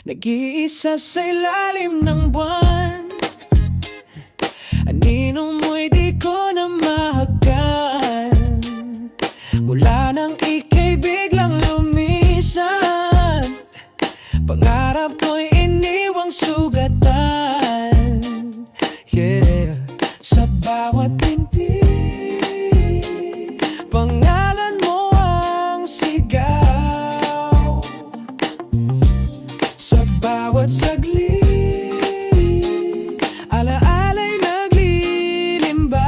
Nag-iisa sa ilalim ng buwan. Anino mo'y di ko na mahagan. Mula nang ika'y biglang lumisan, pangarap ko'y iniwang sugatan. Yeah, sa bawat pinti, pangalan mo ang sigaw. Sa bawat saglit, alaala'y naglilimbad.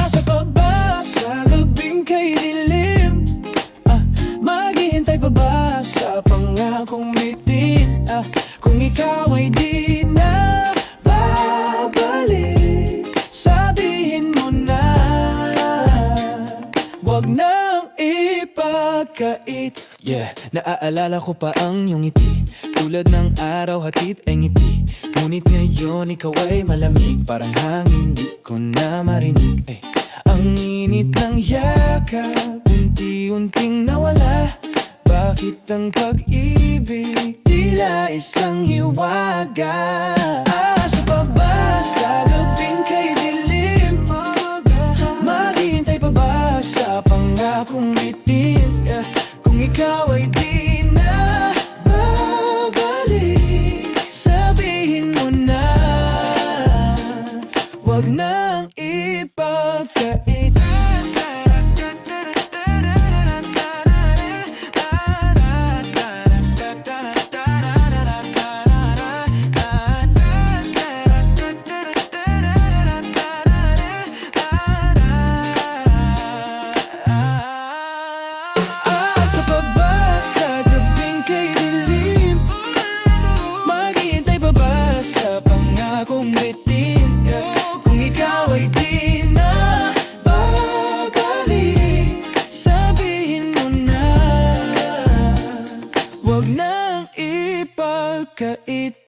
Sa baba, sa gabing kay dilim, maghihintay pa ba sa pangakong bitin? Kung ikaw ay di na babalik, sabihin mo na, wag nang ipagkait. Yeah, naaalala ko pa ang iyong ngiti, tulad ng araw hatid ay ngiti. Ngunit ngayon ikaw ay malamig, parang hangin di ko na marinig. Ang init ng yakap, unti-unting nawala. Bakit ang pag-ibig tila isang hiwaga? Sa baba, sa gabing kay dilim, maghihintay pa ba sa pangakong bitin? Kung ikaw ay di